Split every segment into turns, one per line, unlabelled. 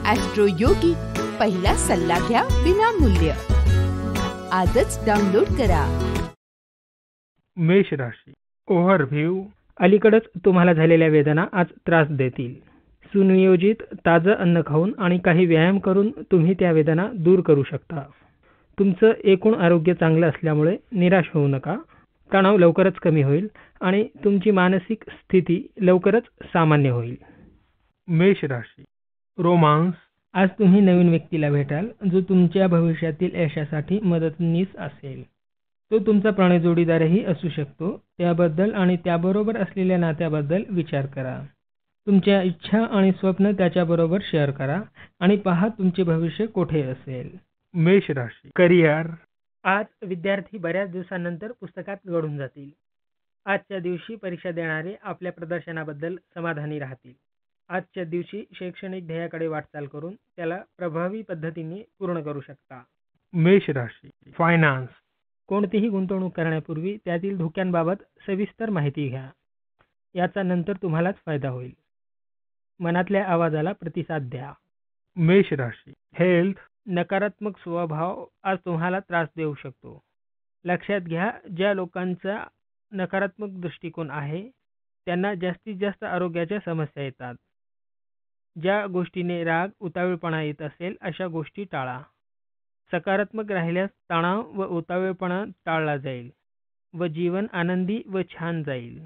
Austro योगी, पहिला सल्ला घ्या विनामूल्य. आजच डाउनलोड करा.
मेष राशी. ओव्हरव्ह्यू. अलीकडेच तुम्हाला झालेल्या वेदना आज त्रास देतील. सुनियोजित ताजं अन्न खाऊन आणि काही व्यायाम करून तुम्ही त्या वेदना दूर करू शकता. तुमचं एकूण आरोग्य चांगलं असल्यामुळे निराश होऊ नका. तणाव लवकरच कमी होईल आणि तुमची मानसिक स्थिती लवकरच सामान्य होईल. मेष राशी. रोमांस. आज तुम्ही नवीन व्यक्तीला भेटाल जो तुमच्या भविष्यातील यशासाठी मदतनीस असेल. तो तुमचा प्रणयजोडीदारही असू शकतो. त्याबद्दल आणि त्याबरोबर असलेल्या नात्याबद्दल विचार करा. तुमच्या इच्छा आणि स्वप्न त्याच्याबरोबर शेअर करा आणि पहा तुमचे भविष्य कोठे असेल. मेष राशी. करिअर. आज विद्यार्थी बऱ्याच दिवसांनंतर पुस्तकात गढून जातील. आजच्या दिवशी परीक्षा देणारे आपल्या प्रदर्शनाबद्दल समाधानी राहतील. आजच्या दिवशी शैक्षणिक ध्येयाकडे वाटचाल करून त्याला प्रभावी पद्धतीने पूर्ण करू शकता. मेष राशी. फायनान्स. कोणतीही गुंतवणूक करण्यापूर्वी त्यातील धोक्यांबाबत सविस्तर माहिती घ्या. याचा नंतर तुम्हालाच फायदा होईल. मनातल्या आवाजाला प्रतिसाद द्या. मेष राशी. हेल्थ. नकारात्मक स्वभाव आज तुम्हाला त्रास देऊ शकतो. लक्षात घ्या, ज्या लोकांचा नकारात्मक दृष्टिकोन आहे त्यांना जास्तीत जास्त आरोग्याच्या समस्या येतात. ज्या गोष्टीने राग, उतावीळपणा येत असेल अशा गोष्टी टाळा. सकारात्मक राहिल्यास तणाव व उतावीळपणा टाळला जाईल व जीवन आनंदी व छान जाईल.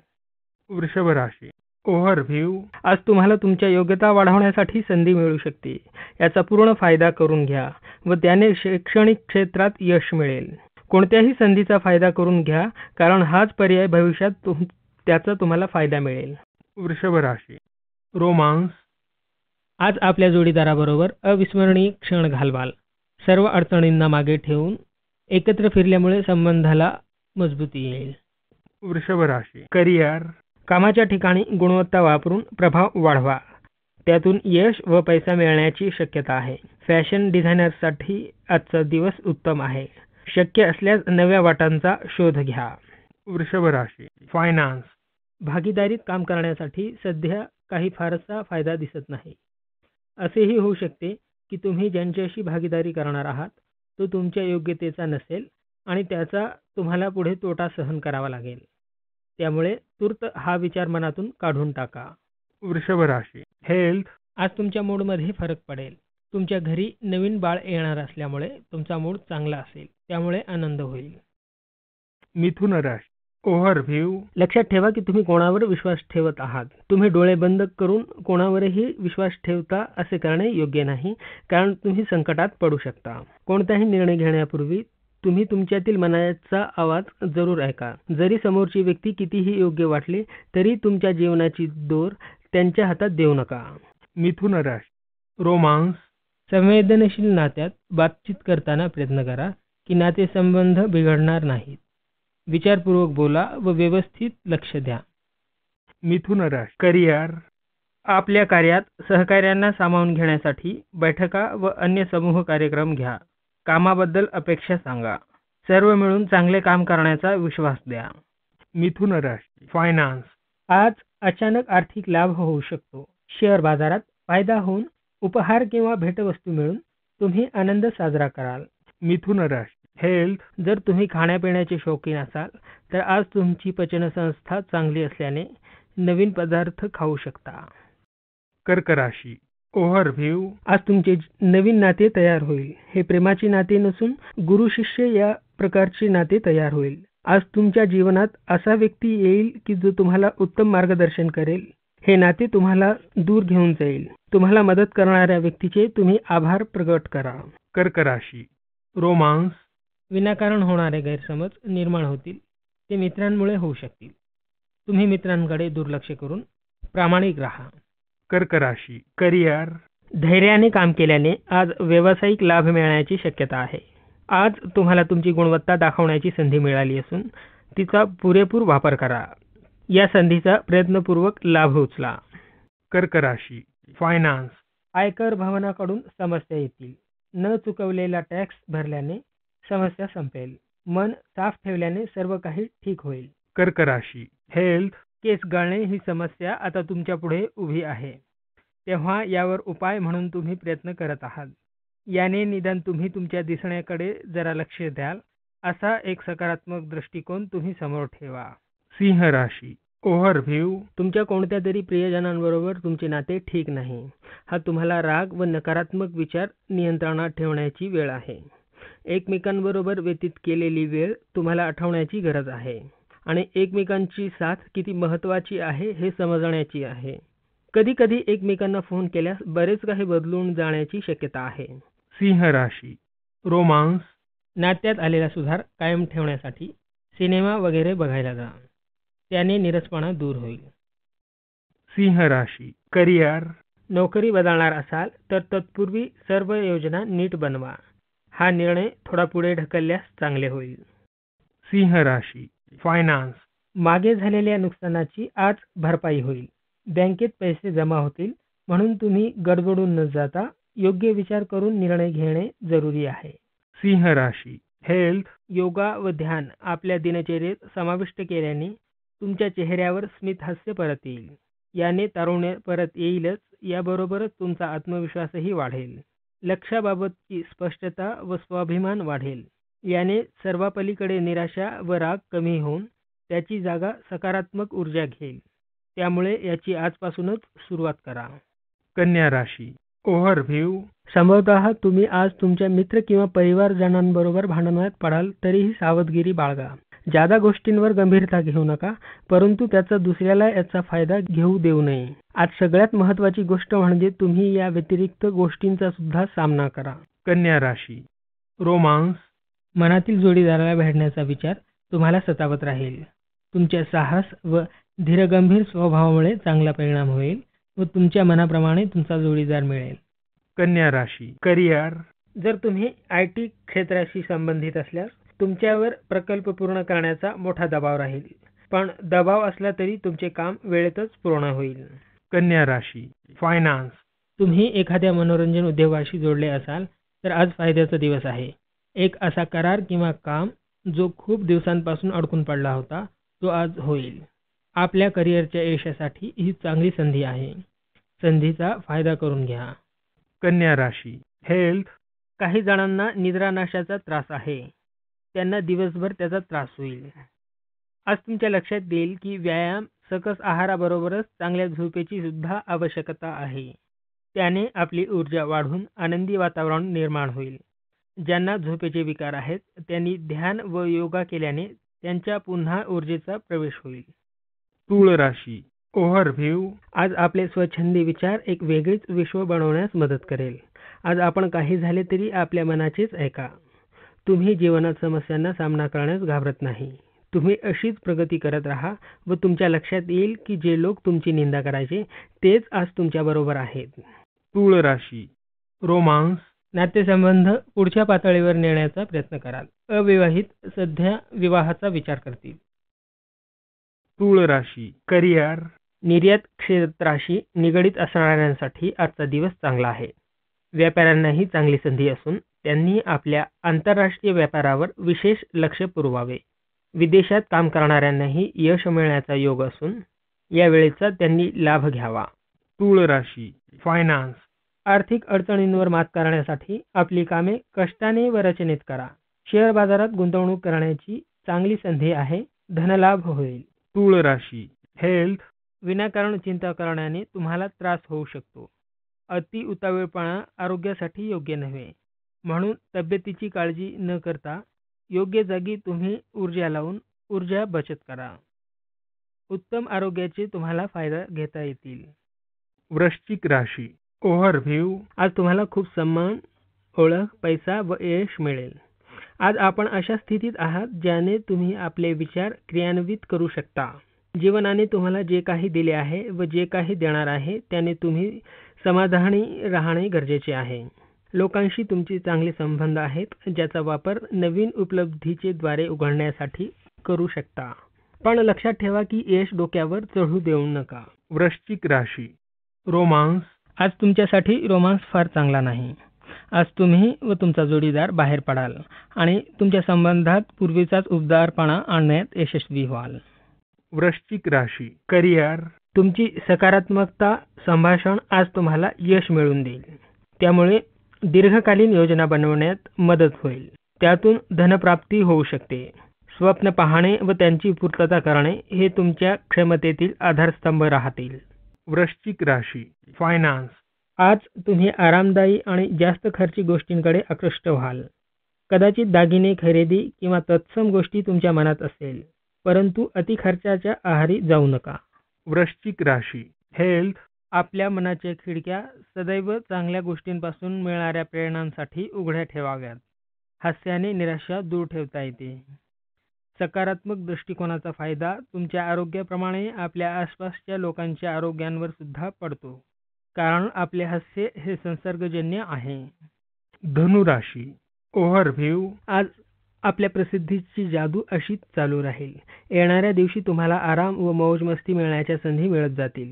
वृषभ राशी. ओव्हरव्ह्यू. आज तुम्हाला तुमच्या योग्यता वाढवण्यासाठी संधी मिळू शकते. याचा पूर्ण फायदा करून घ्या व त्याने शैक्षणिक क्षेत्रात यश मिळेल. कोणत्याही संधीचा फायदा करून घ्या, कारण हाच पर्याय भविष्यात त्याचा तुम्हाला फायदा मिळेल. वृषभ राशी. रोमांस. आज आपल्या जोडीदाराबरोबर अविस्मरणीय क्षण घालवाल. सर्व अडचणींना मागे ठेवून एकत्र फिरल्यामुळे संबंधाला मजबूती येईल. वृषभ राशी. करिअर. कामाच्या ठिकाणी गुणवत्ता वापरून प्रभाव वाढवा. त्यातून यश व पैसा मिळण्याची शक्यता आहे. फॅशन डिझायनर्ससाठी आजचा दिवस उत्तम आहे. शक्य असल्यास नव्या वाटांचा शोध घ्या. वृषभ राशी. फायनान्स. भागीदारीत काम करण्यासाठी सध्या काही फारसा फायदा दिसत नाही. असेही होऊ शकते की तुम्ही ज्यांच्याशी भागीदारी करणार आहात तो तुमच्या योग्यतेचा नसेल आणि त्याचा तुम्हाला पुढे तोटा सहन करावा लागेल. त्यामुळे तूर्त हा विचार मनातून काढून टाका. वृषभ राशी. हेल्थ. आज तुमच्या मूडमध्ये फरक पडेल. तुमच्या घरी नवीन बाळ येणार असल्यामुळे तुमचा मूड चांगला असेल. त्यामुळे आनंद होईल. मिथुन राशी. ओव्हरव्ह्यू. लक्षात ठेवा की तुम्ही कोणावर विश्वास ठेवत आहात. तुम्ही डोळे बंद करून कोणावरही विश्वास ठेवता असे करणे योग्य नाही, कारण तुम्ही संकटात पडू शकता. कोणताही निर्णय घेण्यापूर्वी तुम्ही तुमच्यातील मनाचा आवाज जरूर ऐका. जरी समोरची व्यक्ती कितीही योग्य वाटली तरी तुमच्या जीवनाची दोर त्यांच्या हातात देऊ नका. मिथुन राशी. रोमांस. संवेदनशील नात्यात बातचीत करताना प्रयत्न करा की नातेसंबंध बिघडणार नाहीत. विचारपूर्वक बोला व व्यवस्थित लक्ष द्या. मिथुन राशी. करिअर. आपल्या कार्यात सहकार्यांना सामावून घेण्यासाठी बैठका व अन्य समूह कार्यक्रम घ्या. कामाबद्दल अपेक्षा सांगा. सर्व मिळून चांगले काम करण्याचा विश्वास द्या. मिथुन राशी. फायनान्स. आज अचानक आर्थिक लाभ होऊ शकतो. शेअर बाजारात फायदा होऊन उपहार किंवा भेटवस्तू मिळून तुम्ही आनंद साजरा कराल. मिथुन राशी. हेल्थ. जर तुम्ही खाण्यापिण्याचे शौकीन असाल तर आज तुमची पचनसंस्था चांगली असल्याने नवीन पदार्थ खाऊ शकता. कर्क राशी. ओव्हरव्ह्यू. आज तुमचे नवीन नाते तयार होईल. हे प्रेमाची नाते नसून गुरु शिष्य या प्रकारचे नाते तयार होईल. आज तुमच्या जीवनात असा व्यक्ती येईल की जो तुम्हाला उत्तम मार्गदर्शन करेल. हे नाते तुम्हाला दूर घेऊन जाईल. तुम्हाला मदत करणाऱ्या व्यक्तीचे तुम्ही आभार प्रकट करा. कर्क राशी. रोमांस. विनाकारण होणारे गैरसमज निर्माण होतील. ते मित्रांमुळे होऊ शकतील. तुम्ही मित्रांकडे दुर्लक्ष करून प्रामाणिक राहा. कर्क राशी. करिअर. धैर्याने काम केल्याने आज व्यावसायिक लाभ मिळण्याची शक्यता आहे. आज तुम्हाला तुमची गुणवत्ता दाखवण्याची संधी मिळाली असून तिचा पुरेपूर वापर करा. या संधीचा प्रयत्नपूर्वक लाभ उचला. कर्क राशी. फायनान्स. आयकर भवनाकडून समस्या येतील. न चुकवलेला टॅक्स भरल्याने समस्या संपेल. मन साफ ठेवल्याने सर्व काही ठीक होईल. कर्क राशी. हेल्थ. केस गळणे ही समस्या आता तुमच्या पुढे उभी आहे. तेव्हा यावर उपाय म्हणून तुम्ही प्रयत्न करत आहात. याने निदान तुम्ही तुमच्या दिसण्याकडे जरा लक्ष द्याल, असा एक सकारात्मक दृष्टिकोन तुम्ही समोर ठेवा. सिंह राशी ओव्हरव्ह्यू. तुमच्या कोणत्या तरी प्रियजनांबरोबर तुमचे नाते ठीक नाही. हा तुम्हाला राग व नकारात्मक विचार नियंत्रणात ठेवण्याची वेळ आहे. एकमेकांबरोबर व्यतीत केलेली वेळ तुम्हाला आठवण्याची गरज आहे आणि एकमेकांची साथ किती महत्त्वाची आहे हे समजण्याची आहे. कधी कधी एकमेकांना फोन केल्यास बरेच काही बदलून जाण्याची शक्यता आहे. सिंह राशी रोमांस. नात्यात आलेला सुधार कायम ठेवण्यासाठी सिनेमा वगैरे बघायला जा. त्याने निरसपणा दूर होईल. सिंह राशी करिअर. नोकरी बदलणार असाल तर तत्पूर्वी सर्व योजना नीट बनवा. हा निर्णय थोडा पुढे ढकलल्यास चांगले होईल. सिंह राशी फायनान्स. मागे झालेल्या नुकसानाची आज भरपाई होईल. बँकेत पैसे जमा होतील, म्हणून तुम्ही गडबडून न जाता योग्य विचार करून निर्णय घेणे जरुरी आहे. सिंह राशी हेल्थ. योगा व ध्यान आपल्या दिनचर्येत समाविष्ट केल्याने तुमच्या चेहऱ्यावर स्मित हास्य परत येईल. याने तारुण्य परत येईलच, याबरोबरच तुमचा आत्मविश्वासही वाढेल. लक्ष्याबाबतची स्पष्टता व स्वाभिमान वाढेल. याने सर्वापलीकडे निराशा व राग कमी होऊन त्याची जागा सकारात्मक ऊर्जा घेईल. त्यामुळे याची आजपासूनच सुरुवात करा. कन्या राशी ओव्हरव्ह्यू. संभवतः तुम्ही आज तुमच्या मित्र किंवा परिवारजनांबरोबर भांडणात पडाल, तरीही सावधगिरी बाळगा. जादा गोष्टींवर गंभीरता घेऊ नका, परंतु त्याचा दुसऱ्याला याचा फायदा घेऊ देऊ नये. आज सगळ्यात महत्त्वाची गोष्ट म्हणजे तुम्ही या व्यतिरिक्त गोष्टींचा सुद्धा सामना करा. कन्या राशी रोमांस. मनातील जोडीदाराला भेटण्याचा विचार तुम्हाला सतावत राहील. तुमच्या साहस व धीरगंभीर स्वभावामुळे चांगला परिणाम होईल व तुमच्या मनाप्रमाणे तुमचा जोडीदार मिळेल. कन्या राशी करिअर. जर तुम्ही IT क्षेत्राशी संबंधित असल्यास तुमच्यावर प्रकल्प पूर्ण करण्याचा मोठा दबाव राहील, पण दबाव असला तरी तुमचे काम वेळेतच पूर्ण होईल. कन्या राशी फायनान्स. तुम्ही एखाद्या मनोरंजन उद्योगाशी जोडले असाल तर आज फायद्याचा दिवस आहे. एक असा करार किंवा काम जो खूप दिवसांपासून अडकून पडला होता तो आज होईल. आपल्या करिअरच्या यशासाठी ही चांगली संधी आहे. संधीचा फायदा करून घ्या. कन्या राशी हेल्थ. काही जणांना निद्रानाशाचा त्रास आहे. त्यांना दिवसभर त्याचा त्रास होईल. आज तुमच्या लक्षात येईल की व्यायाम, सकस आहाराबरोबरच चांगल्या झोपेची सुद्धा आवश्यकता आहे. त्याने आपली ऊर्जा वाढून आनंदी वातावरण निर्माण होईल. ज्यांना झोपेचे विकार आहेत त्यांनी ध्यान व योगा केल्याने त्यांच्या पुन्हा ऊर्जेचा प्रवेश होईल. तूळ राशी ओव्हरव्ह्यू. आज आपले स्वच्छंदी विचार एक वेगळीच विश्व बनवण्यास मदत करेल. आज आपण काही झाले तरी आपल्या मनाचेच ऐका. तुम्ही जीवनात समस्यांना सामना करण्यास घाबरत नाही. तुम्ही अशीच प्रगती करत राहा व तुमच्या लक्षात येईल की जे लोक तुमची निंदा करायचे तेच आज तुमच्या बरोबर आहेत. तूळ राशी रोमांस. नातेसंबंध पुढच्या पातळीवर नेण्याचा प्रयत्न कराल. अविवाहित सध्या विवाहाचा विचार करतील. तूळ राशी करिअर. निर्यात क्षेत्राशी निगडीत असणाऱ्यांसाठी आजचा दिवस चांगला आहे. व्यापाऱ्यांनाही चांगली संधी असून त्यांनी आपल्या आंतरराष्ट्रीय व्यापारावर विशेष लक्ष पुरवावे. विदेशात काम करणाऱ्यांनाही यश मिळण्याचा योग असून या वेळेचा त्यांनी लाभ घ्यावा. तूळ राशी फायनान्स. आर्थिक अडचणींवर मात करण्यासाठी आपली कामे कष्टाने व रचनेत करा. शेअर बाजारात गुंतवणूक करण्याची चांगली संधी आहे. धनलाभ होईल. तूळ राशी हेल्थ. विनाकारण चिंता करण्याने तुम्हाला त्रास होऊ शकतो. अति उतावीळपणा आरोग्यासाठी योग्य नव्हे, म्हणून तब्येतीची काळजी न करता योग्य जागी तुम्ही ऊर्जा लावून ऊर्जा बचत करा. उत्तम आरोग्याचे तुम्हाला फायदा घेता येतील. वृश्चिक राशी ओव्हरव्ह्यू. आज तुम्हाला खूप सन्मान, ओळख, पैसा व यश मिळेल. आज आपण अशा स्थितीत आहात ज्याने तुम्ही आपले विचार क्रियान्वित करू शकता. जीवनाने तुम्हाला जे काही दिले आहे व जे काही देणार आहे त्याने तुम्ही समाधानी राहणे गरजेचे आहे. लोकांशी तुमचे चांगले संबंध आहेत ज्याचा वापर नवीन उपलब्धीचे द्वारे उघडण्यासाठी करू शकता. पण लक्षात ठेवा की यश डोक्यावर चढू देऊ नका. वृश्चिक राशी रोमांस. आज तुमच्यासाठी रोमांस फार चांगला नाही. आज तुम्ही व तुमचा जोडीदार बाहेर पडाल आणि तुमच्या संबंधात पूर्वीचाच उबदारपणा आणण्यात यशस्वी व्हाल. वृश्चिक राशी करिअर. तुमची सकारात्मकता संभाषण आज तुम्हाला यश मिळवून देईल. त्यामुळे दीर्घकालीन योजना बनवण्यात मदत होईल. त्यातून धनप्राप्ती होऊ शकते. स्वप्न पाहणे व त्यांची पूर्तता करणे हे तुमच्या क्षमतेतील आधारस्तंभ राहतील.
वृश्चिक राशी, फायनान्स.
आज तुम्ही आरामदायी आणि जास्त खर्चिक गोष्टींकडे आकृष्ट व्हाल. कदाचित दागिने खरेदी किंवा तत्सम गोष्टी तुमच्या मनात असेल, परंतु अति खर्चाच्या आहारी जाऊ नका.
वृश्चिक राशी, हेल्थ.
आपल्या मनाच्या खिडक्या सदैव चांगल्या गोष्टींपासून मिळणाऱ्या प्रेरणांसाठी उघड्या ठेवाव्यात. हास्याने निराशा दूर ठेवता येते. सकारात्मक दृष्टिकोनाचा फायदा तुमच्या आरोग्याप्रमाणे आपल्या आसपासच्या लोकांच्या आरोग्यांवर सुद्धा पडतो, कारण आपले हास्य हे संसर्गजन्य आहे.
धनुराशी, ओव्हरव्ह्यू.
आज आपल्या प्रसिद्धीची जादू अशीच चालू राहील. येणाऱ्या दिवशी तुम्हाला आराम व मौज मस्ती मिळण्याच्या संधी मिळत जातील.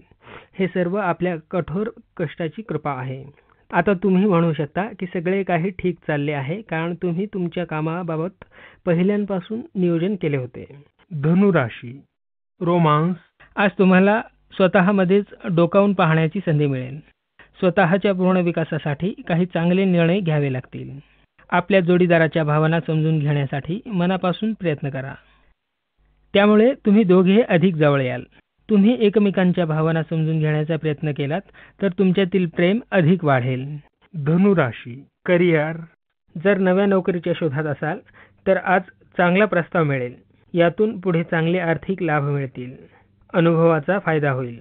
हे सर्व आपल्या कठोर कष्टाची कृपा आहे. आता तुम्ही म्हणू शकता की सगळे काही ठीक चालले आहे, कारण तुम्ही तुमच्या कामाबाबत पहिल्यांपासून नियोजन केले होते.
धनुराशी, रोमांस.
आज तुम्हाला स्वतःमध्येच डोकावून पाहण्याची संधी मिळेल. स्वतःच्या पूर्ण विकासासाठी काही चांगले निर्णय घ्यावे लागतील. आपल्या जोडीदाराच्या भावना समजून घेण्यासाठी मनापासून प्रयत्न करा. त्यामुळे तुम्ही दोघे अधिक जवळ याल. तुम्ही एकमेकांच्या भावना समजून घेण्याचा प्रयत्न केलात तर तुमच्यातील प्रेम अधिक वाढेल.
धनुराशी, करिअर.
जर नव्या नोकरीच्या शोधात असाल तर आज चांगला प्रस्ताव मिळेल. यातून पुढे चांगले आर्थिक लाभ मिळतील. अनुभवाचा फायदा होईल.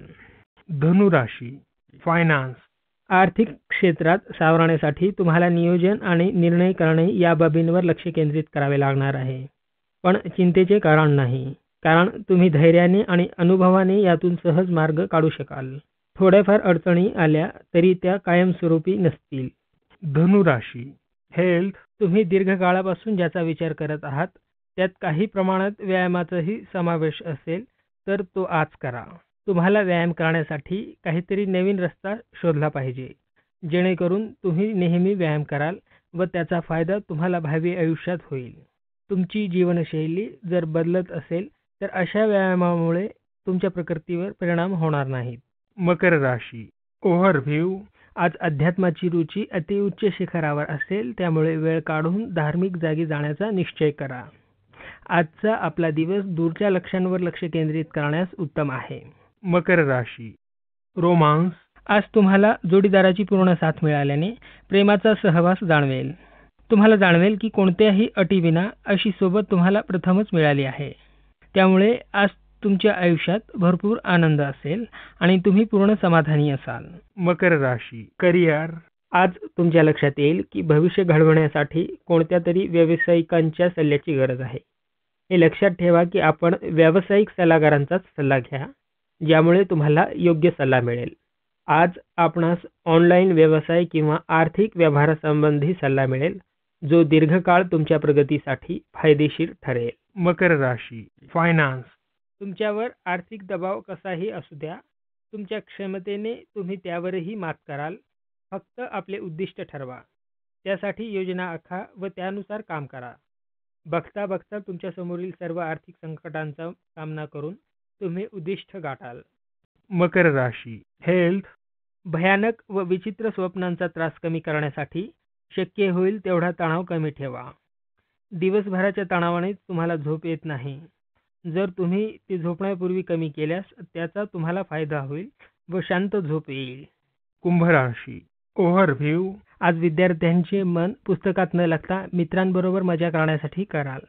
धनुराशी, फायनान्स.
आर्थिक क्षेत्रात सावरण्यासाठी तुम्हाला नियोजन आणि निर्णय करणे या बाबींवर लक्ष केंद्रित करावे लागणार आहे. पण चिंतेचे कारण नाही, कारण तुम्ही धैर्याने आणि अनुभवाने यातून सहज मार्ग काढू शकाल. थोड्याफार अडचणी आल्या तरी त्या कायमस्वरूपी नसतील.
धनुराशी, हेल्थ.
तुम्ही दीर्घकाळापासून ज्याचा विचार करत आहात त्यात काही प्रमाणात व्यायामाचाही समावेश असेल तर तो आज करा. तुम्हाला व्यायाम करण्यासाठी काहीतरी नवीन रस्ता शोधला पाहिजे, जेणेकरून तुम्ही नेहमी व्यायाम कराल व त्याचा फायदा तुम्हाला भावी आयुष्यात होईल. तुमची जीवनशैली जर बदलत असेल तर अशा व्यायामामुळे तुमच्या प्रकृतीवर परिणाम होणार नाहीत.
मकर राशी, ओव्हरव्ह्यू.
आज अध्यात्माची रुची अतिउच्च शिखरावर असेल, त्यामुळे वेळ काढून धार्मिक जागी जाण्याचा निश्चय करा. आजचा आपला दिवस दूरच्या लक्ष्यांवर लक्ष केंद्रित करण्यास उत्तम आहे.
मकर राशी, रोमांस.
आज तुम्हाला जोडीदाराची पूर्ण साथ मिळाल्याने प्रेमाचा सहवास जाणवेल. तुम्हाला जाणवेल की कोणत्याही अटीविना अशी सोबत तुम्हाला प्रथमच मिळाली आहे. त्यामुळे आज तुमच्या आयुष्यात भरपूर आनंद असेल आणि तुम्ही पूर्ण समाधानी असाल.
मकर राशी, करिअर.
आज तुमच्या लक्षात येईल की भविष्य घडवण्यासाठी कोणत्या तरी व्यावसायिकांच्या सल्ल्याची गरज आहे. हे लक्षात ठेवा की आपण व्यावसायिक सल्लागारांचाच सल्ला घ्या, ज्यामुळे तुम्हाला योग्य सल्ला मिळेल. आज आपणास ऑनलाईन व्यवसाय किंवा आर्थिक व्यवहारासंबंधी सल्ला मिळेल, जो दीर्घकाळ तुमच्या प्रगतीसाठी फायदेशीर ठरेल.
मकर राशी, फायनान्स.
तुमच्यावर आर्थिक दबाव कसाही असू द्या, तुमच्या क्षमतेने तुम्ही त्यावरही मात कराल. फक्त आपले उद्दिष्ट ठरवा, त्यासाठी योजना आखा व त्यानुसार काम करा. बघता बघता तुमच्या समोरील सर्व आर्थिक संकटांचा सामना करून तुम्ही उद्दिष्ट गाठाल.
मकर राशी, हेल्थ.
भयानक व विचित्र स्वप्नांचा त्रास कमी करण्यासाठी शक्य होईल तेवढा तणाव कमी ठेवा. दिवसभराच्या तणावाने तुम्हाला झोप येत नाही. जर तुम्ही ती झोपण्यापूर्वी कमी केल्यास त्याचा तुम्हाला फायदा होईल व शांत झोप येईल.
कुंभ राशी, ओव्हरव्ह्यू.
आज विद्यार्थ्यांचे मन पुस्तकात न लागता मित्रांबरोबर मजा करण्यासाठी कराल.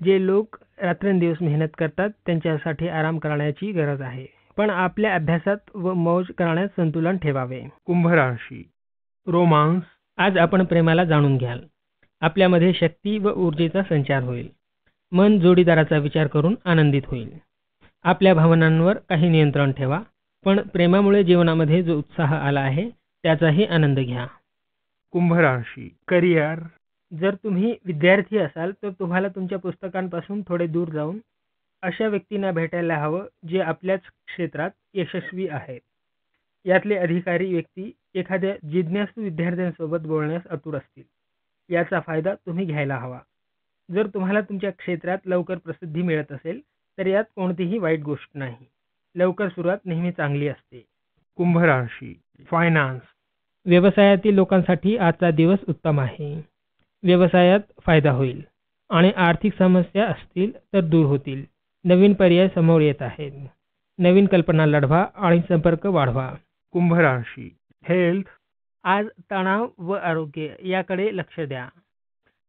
जे लोक रात्रंदिवस मेहनत करतात त्यांच्यासाठी आराम करण्याची गरज आहे, पण आपल्या अभ्यासात व मौज करण्यात संतुलन ठेवावे.
कुंभ राशी, रोमांस.
आज आपण प्रेमाला जाणून घ्याल. आपल्यामध्ये शक्ती व ऊर्जेचा संचार होईल. मन जोडीदाराचा विचार करून आनंदित होईल. आपल्या भावनांवर काही नियंत्रण ठेवा, पण प्रेमामुळे जीवनामध्ये जो उत्साह आला आहे त्याचाही आनंद घ्या.
कुंभ राशी, करिअर.
जर तुम्ही विद्यार्थी असाल तर तुम्हाला तुमच्या पुस्तकांपासून थोडे दूर जाऊन अशा व्यक्तींना भेटायला हवं जे आपल्याच क्षेत्रात यशस्वी आहेत. यातले अधिकारी व्यक्ती एखाद्या जिज्ञासू विद्यार्थ्यांसोबत बोलण्यास आतुर असतील. याचा फायदा तुम्ही घ्यायला हवा. जर तुम्हाला तुमच्या क्षेत्रात लवकर प्रसिद्धी मिळत असेल तर यात कोणतीही वाईट गोष्ट नाही. लवकर सुरुवात नेहमी चांगली असते.
कुंभ राशी फायनान्स
व्यवसायातील लोकांसाठी आजचा दिवस उत्तम आहे. व्यवसायात फायदा होईल आणि आर्थिक समस्या असतील तर दूर होतील. नवीन पर्याय समोर येत आहेत. नवीन कल्पना लढवा आणि संपर्क वाढवा.
कुंभ राशी हेल्थ
आज तणाव व आरोग्य याकडे लक्ष द्या.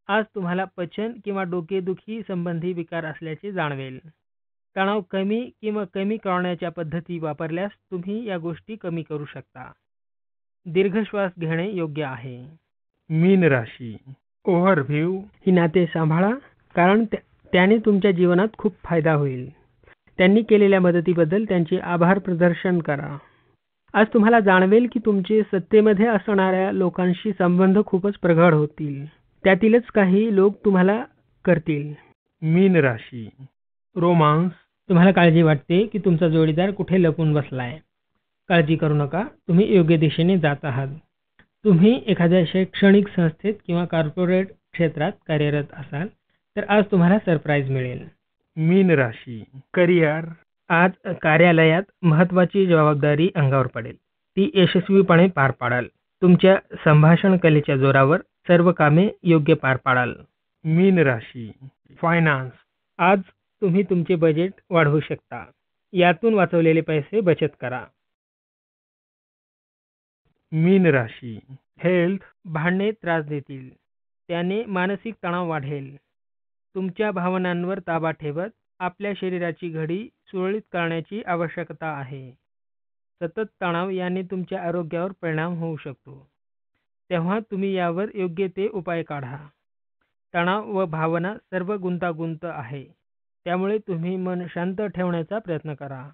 आज तुम्हाला पचन किंवा डोकेदुखी संबंधी विकार असल्याचे जाणवेल. तणाव कमी करण्याच्या पद्धती वापरल्यास तुम्ही या गोष्टी कमी करू शकता. दीर्घ श्वास घेणे योग्य आहे.
मीन राशी ओव्हरव्ह्यू
ही नाते सांभाळा कारण त्याने तुमच्या जीवनात खूप फायदा होईल. त्यांनी केलेल्या मदतीबद्दल त्यांचे आभार प्रदर्शन करा. आज तुम्हाला जाणवेल की तुमचे सत्तेमध्ये असणाऱ्या लोकांशी संबंध खूपच प्रगाढ होतील. त्यातीलच काही लोक तुम्हाला करतील.
मीन राशी रोमांस
तुम्हाला काळजी वाटते की तुमचा जोडीदार कुठे लपून बसलाय. काळजी करू नका, तुम्ही योग्य दिशेने जात आहात. तुम्ही एखाद्या शैक्षणिक संस्थेत किंवा कॉर्पोरेट क्षेत्रात कार्यरत असाल तर आज तुम्हाला सरप्राईज मिळेल.
मीन राशी करिअर
आज कार्यालयात महत्त्वाची जबाबदारी अंगावर पडेल. ती यशस्वीपणे पार पाडाल. तुमच्या संभाषण कलेच्या जोरावर सर्व कामे योग्य पार पाडाल.
मीन राशी फायनान्स
आज तुम्ही तुमचे बजेट वाढवू शकता. यातून वाचवलेले पैसे बचत करा.
मीन राशी हेल्थ
भांडणे त्रास देतील. त्याने मानसिक तणाव वाढेल. तुमच्या भावनांवर ताबा ठेवत आपल्या शरीराची घडी सुरळीत करण्याची आवश्यकता आहे. सतत तणाव याने तुमच्या आरोग्यावर परिणाम होऊ शकतो. तेव्हा तुम्ही यावर योग्य ते उपाय काढा. तणाव व भावना सर्व गुंतागुंत आहे. त्यामुळे तुम्ही मन शांत ठेवण्याचा प्रयत्न करा.